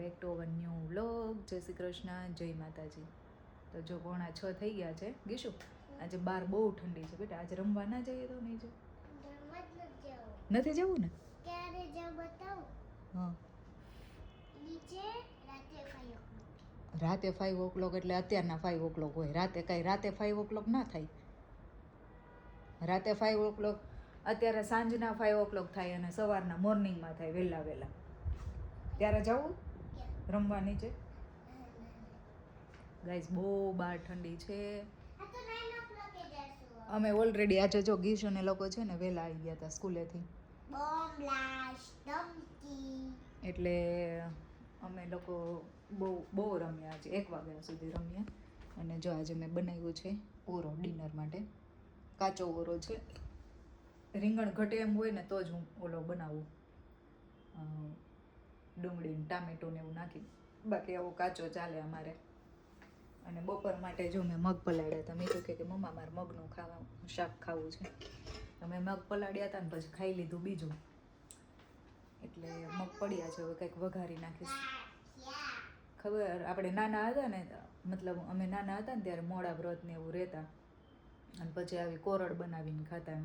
Back to our new vlog. જય શ્રી કૃષ્ણ, જય માતાજી. તો જો 6:45 થઈ ગયા છે. ગીશુ આજે બહાર બહુ ઠંડી છે બેટા, આજે રમવા ના જઈએ તો નહીં જવું? નથી જવું ને? ક્યારે જાવ બતાવો? હા, નીચે રાતે 5 o'clock એટલે અત્યારના 5 o'clock હોય. રાતે 5 o'clock ના થાય. રાતે 5 o'clock અત્યારે સાંજના 5 o'clock થાય અને સવારના મોર્નિંગમાં થાય, વહેલા ત્યારે જવું રમવા નીચે. ગાઈઝ બહુ બહાર ઠંડી છે. અમે ઓલરેડી આજે જો ગીશુ ને લોકો છે ને વહેલા આવી ગયા હતા સ્કૂલેથી, એટલે અમે લોકો બહુ રમ્યા. આજે 1 વાગ્યા સુધી રમ્યા. અને જો આજે મેં બનાવ્યું છે ઓરો ડિનર માટે. કાચો ઓરો છે. રીંગણ ઘટે એમ હોય ને તો જ હું ઓલો બનાવું, ડુંગળી ટામેટું ને એવું નાખી. બાકી આવો કાચો ચાલે અમારે. અને બપોર માટે જો મેં મગ પલાળ્યા હતા. મેં કહ્યું કે મમ્મા મારે મગનું શાક ખાવું છે. અમે મગ પલાળ્યા હતા ને પછી ખાઈ લીધું બીજું, એટલે મગ પડ્યા છે. હવે કંઈક વઘારી નાખીશ. ખબર આપણે નાના હતા ને, મતલબ અમે નાના હતા ને ત્યારે મોડા વ્રત ને એવું રહેતા, અને પછી આવી કોરડ બનાવીને ખાતા.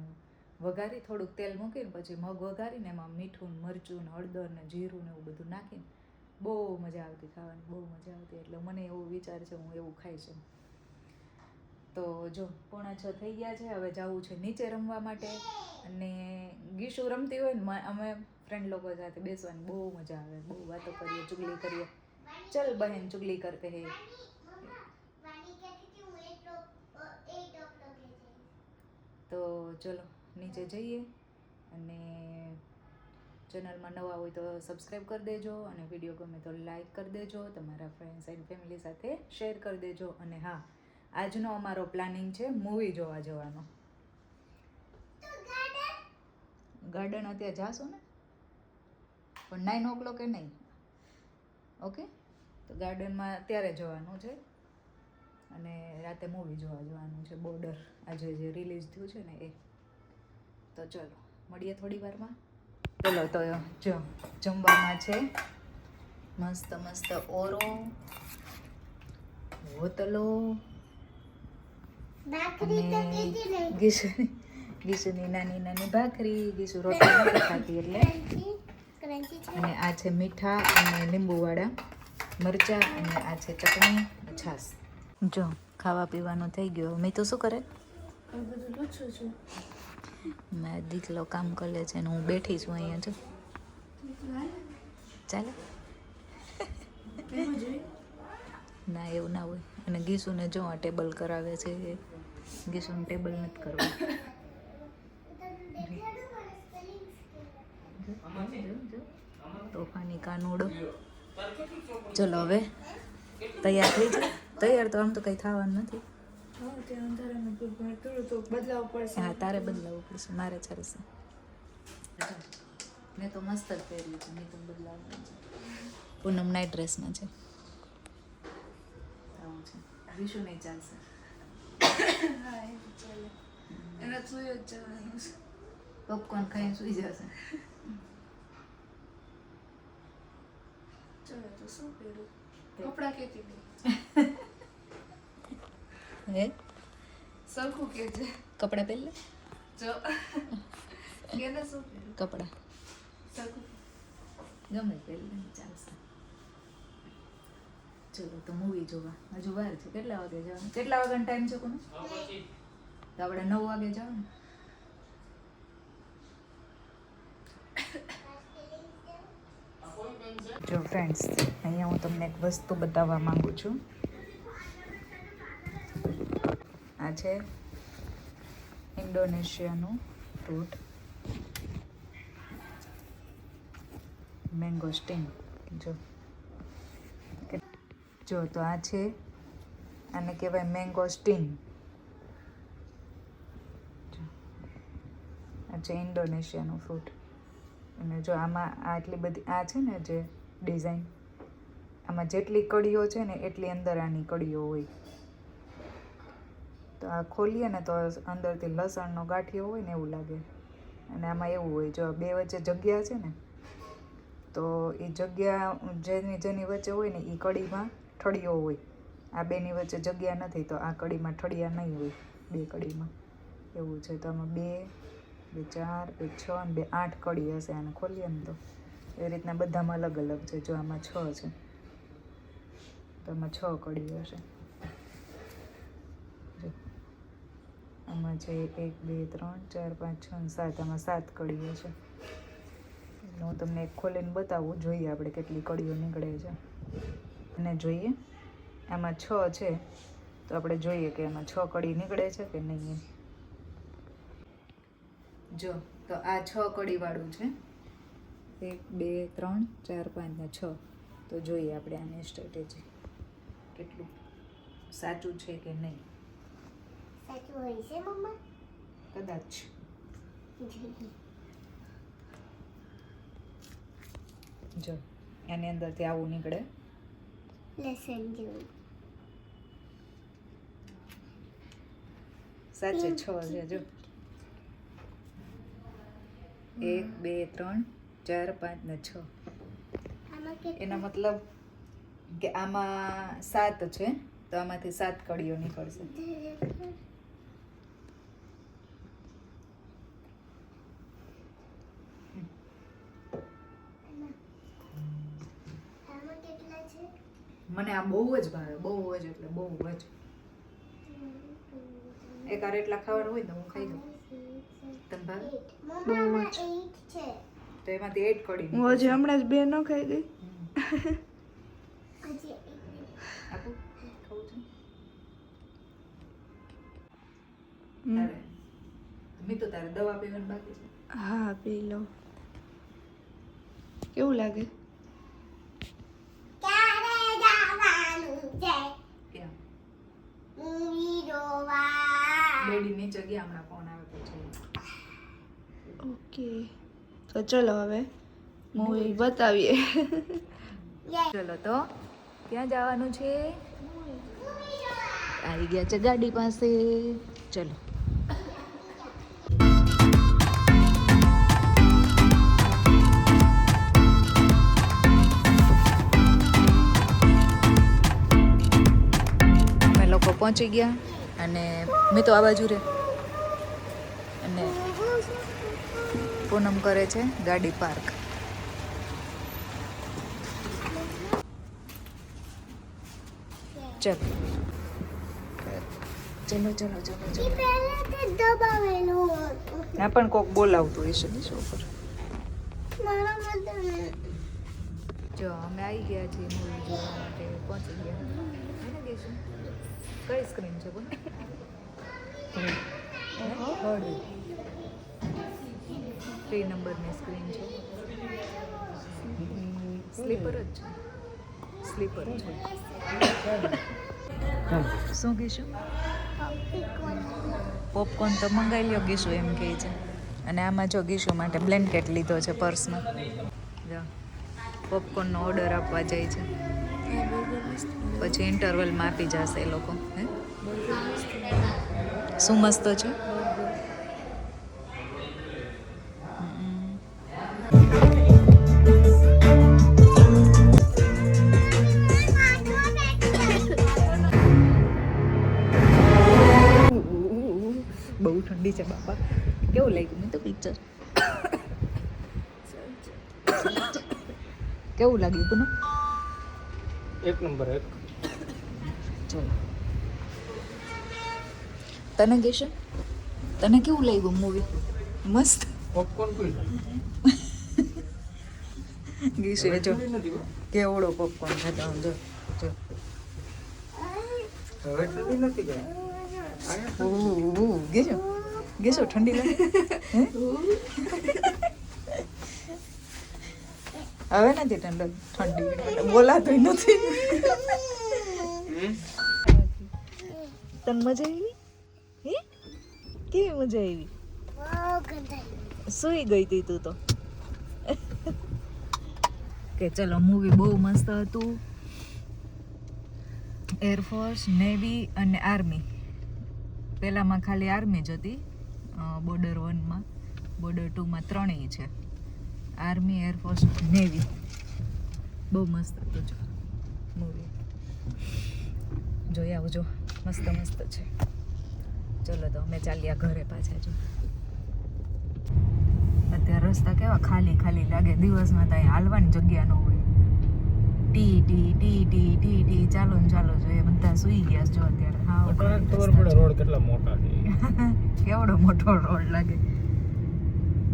વઘારી થોડુંક તેલ મૂકીને પછી મગ વઘારીને એમાં મીઠું મરચું ને હળદર ને જીરું ને એવું બધું નાખીને બહુ મજા આવતી ખાવાની, બહુ મજા આવતી. એટલે મને એવો વિચાર છે હું એવું ખાઈશ. તો જો 5:45 થઈ ગયા છે. હવે જવું છે નીચે રમવા માટે. અને ગીશુ રમતી હોય ને અમે ફ્રેન્ડ લોકો સાથે બેસવાની બહુ મજા આવે. બહુ વાતો કરીએ, ચુગલી કરીએ. ચલ બહેન ચુગલી કરતે હે. તો ચલો નીચે જઈએ. અને ચેનલમાં નવા હોય તો સબસ્ક્રાઈબ કરી દેજો, અને વિડીયો ગમે તો લાઈક કરી દેજો, તમારા ફ્રેન્ડ્સ એન્ડ ફેમિલી સાથે શેર કરી દેજો. અને હા, આજનો અમારો પ્લાનિંગ છે મૂવી જોવા જવાનો. ગાર્ડન અત્યારે જાશું ને, પણ 9 o'clock નહીં. ઓકે, તો ગાર્ડનમાં અત્યારે જવાનું છે. અને રાતે મૂવી જોવા જવાનું છે બોર્ડર, આજે જે રિલીઝ થયું છે ને એ. તો ચલો મળીએ થોડી વારમાં. ચલો તો જો જમવામાં છે મસ્ત મસ્ત ઓરો, હોતલો અને ગીશુની નાની નાની ભાખરી. ગીશુ રોટલી નથી ખાતી એટલે. અને આ છે મીઠા અને લીંબુવાળા મરચાં, અને આ છે ચટણી, છાશ. જો ખાવા પીવાનું થઈ ગયું. મેં તો શું કરે, મારા દીકલો કામ કરે છે ને હું બેઠી છું અહીંયા. જો ચાલે ના, એવું ના હોય. અને ગીશુને જો આ ટેબલ કરાવે છે. ગીશુને ટેબલ નથી કરવા. તોફાની કાનુડો. ચલો હવે તૈયાર થઈ જાય. તૈયાર તો આમ તો કંઈ થવાનું નથી. હા, તારે બદલાવવું પડશે, મારે ચાલશે. મેં તો મસ્ત જ પહેર્યું છે. મેં તો બદલાવવાનું છે. પૂનમ નાઇટ ડ્રેસમાં છે. આવું છે. વિશુ નહીં ચાલશે. પોપકોર્ન ખાઈને સુઈ જશે. કપડા કેતી હે સરખું કે છે. કપડાં પહેરલે જો કેને શું કપડાં સરખું ગમે પહેરલે ચાલશે. ચલો તો મૂવી જોવા. હજુ વાર છે. કેટલા વાગે જવાનું? કેટલા વાગ્યાનો ટાઈમ છે કોનો? તો આપણે 9 વાગે જવાનું. જો ફ્રેન્ડ્સ, અહીંયા હું તમને એક વસ્તુ બતાવવા માંગુ છું. આ છે ઇન્ડોનેશિયાનું ફ્રૂટ મેંગોસ્ટીન. જો તો આ છે, આને કહેવાય મેંગોસ્ટીન. આ છે ઇન્ડોનેશિયાનું ફ્રૂટ. અને જો આમાં આટલી બધી આ છે ને જે ડિઝાઇન, આમાં જેટલી કળીઓ છે ને એટલી અંદર આની કળીઓ હોય. તો આ ખોલીએ ને તો અંદરથી લસણનો ગાંઠિયો હોય ને એવું લાગે. અને આમાં એવું હોય, જો બે વચ્ચે જગ્યા છે ને, તો એ જગ્યા જેની વચ્ચે હોય ને એ કડીમાં ઠળિયો હોય. આ બેની વચ્ચે જગ્યા નથી તો આ કડીમાં ઠળિયા નહીં હોય, બે કડીમાં એવું છે. તો આમાં 2, 2, 4, 1, 6 અને 2, 8 કડી હશે. આને ખોલીએ ને તો એ રીતના બધામાં અલગ અલગ છે. જો આમાં 6 છે તો આમાં 6 કડી હશે. જો આમાં છે 1, 2, 3, 4, 5, 6 અને 7. આમાં 7 કડી હશે. હું તમને એક ખોલીને બતાવું, જોઈએ આપણે કેટલી કડીઓ નીકળે છે. અને જોઈએ આમાં 6 છે તો આપણે જોઈએ કે એમાં 6 કડી નીકળે છે કે નહીં. જો તો આ 6 કડીવાળું છે. 1, 2, 3, 4, 5 ને 6. તો જોઈએ આપણે આની સ્ટ્રેટેજી કેટલું સાચું છે કે નહીં. સાચું હોય છે મમ્મા? કદાચ. જો આની અંદરથી આવું નીકળે. લસણ જેવું. સાચે 6 છે. જો 1, 2, 3, 4, 5 ને 6. આમાં કેટલું? એનો મતલબ કે આમાં 7 છે તો આમાંથી 7 કડીઓ નીકળશે. આમાં કેટલા છે? મને આ બહુ જ ભાવે, બહુ જ એટલે બહુ જ. એક આર એટલા ખાવાનું હોય ને હું ખાઈ લઉં. તને ભાવે? મમ્મા આમાં 8 છે. તો એમાંથી 8 કડી હું હજી હમણાં જ 2 ન ખાઈ ગઈ. હજી એક. આપું ખાવું છે હમ. તારે મીતુ તારે દવા પીવાની બાકી છે. હા પી લો. કેવું લાગે? ક્યારે જવાનું છે? ક્યાં? મૂવી જોવા. બેડી નીચે ગયા, હમણાં ફોન આવે પછી. ઓકે તો ચલો હવે મૂવી બતાવીએ. ચલો તો ક્યાં જવાનું છે? આવી ગયા છે ગાડી પાસે. ચલો. અમે લોકો પહોંચી ગયા અને મેં તો આ બાજુ રે અને પૂનમ કરે છે ગાડી પાર્ક. ચલો ચલો ચલો ચલો ચલો. પહેલા તે દબાવેલું હતું. ના પણ કોક બોલાવતું હશે ને શું પર. મારા માટે જો અમે આવી ગયા છીએ મૂવી જોવા માટે, પહોંચી ગયા. એને કહીશું કઈ સ્ક્રીન છે બોલ. 3 નંબરની સ્ક્રીન છે. સ્લીપર જ છે, સ્લીપર છે. શું કહીશું? પોપકોર્ન તો મંગાવી લ્યો ગીશું એમ કહે છે. અને આમાં જો ગીશું માટે બ્લેન્કેટ લીધો છે પર્સમાં. જો પોપકોર્નનો ઓર્ડર આપવા જાય છે, પછી ઇન્ટરવલમાં આપી જશે એ લોકો. હે શું મસ્ત છે. બહુ ઠંડી છે બાપા. કેવું લાગ્યું મેં તો પિક્ચર? કેવું લાગ્યું પુનઃ? 1 નંબર 1. ચલો તને કહેશે, તને કેવું લાગ્યું મૂવી? મસ્ત. પોપકોર્ન કોઈ ગીશે જો નથી કેવડો પોપકોર્ન ખાતો આમ જો જો. હવે ઠંડી નથી ગઈ. ગેસો ગેસો ઠંડી લાગે હે? હવે નથી ઠંડી બોલાતું નથી. તને મજા આવી? હે કેવી મજા આવી? સુઈ ગઈ તી તું તો. કે ચલો મૂવી બહુ મસ્ત હતું. એરફોર્સ, નેવી અને આર્મી. પહેલામાં ખાલી આર્મી જ હતી, બોર્ડર 1માં. બોર્ડર 2માં ત્રણેય છે, આર્મી, એરફોર્સ, નેવી. બહુ મસ્ત હતું જો મૂવી, જોઈ આવજો, મસ્ત મસ્ત છે. ચલો તો અમે ચાલ્યા ઘરે પાછા. જો અત્યારે રસ્તા કેવા ખાલી ખાલી લાગે, દિવસમાં તો અહીં હાલવાની જગ્યા ન હોય. T T T T T T ચાલો ને ચાલો જોઈએ, બધા સુઈ ગયા છે જો અત્યારે. હા ખબર પડે રોડ કેટલા મોટા છે. કેવડો મોટો રોડ લાગે.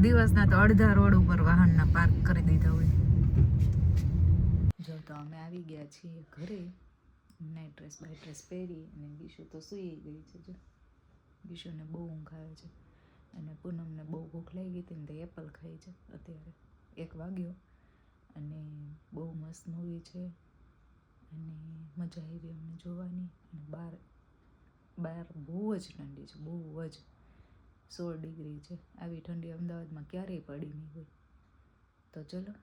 દિવસના તો અડધા રોડ ઉપર વાહનના પાર્ક કરી દીધા હોય. જો તો અમે આવી ગયા છીએ ઘરે, નાઇટ ડ્રેસ બાય ડ્રેસ પહેરી, અને ગીશુ તો સૂઈ ગઈ છે. જો ગીશુને બહુ ઊંઘ આવે છે, અને પૂનમને બહુ ભૂખ લાગી હતી ને તે એપલ ખાઈ છે. અત્યારે 1 વાગ્યો, અને બહુ મસ્ત મૂવી છે, અને મજા આવી અમને જોવાની. અને બહાર બહુ જ ઠંડી છે, બહુ જ 16 ડિગ્રી છે. આવી ઠંડી અમદાવાદમાં ક્યારેય પડી નહીં હોય. તો ચલો,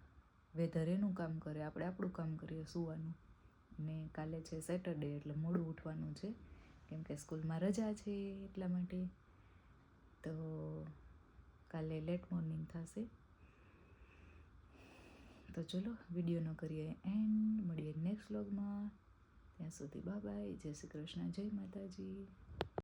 વેધર એનું કામ કરે, આપણે આપણું કામ કરીએ સૂવાનું. ને કાલે છે સેટરડે, એટલે મોડું ઉઠવાનું છે, કેમ કે સ્કૂલમાં રજા છે એટલા માટે. તો કાલે લેટ મોર્નિંગ થશે. તો ચલો, વિડીયોનો કરીએ એન્ડ, મળીએ નેક્સ્ટ વ્લોગમાં. ત્યાં સુધી બાય બાય, જય શ્રી કૃષ્ણ, જય માતાજી.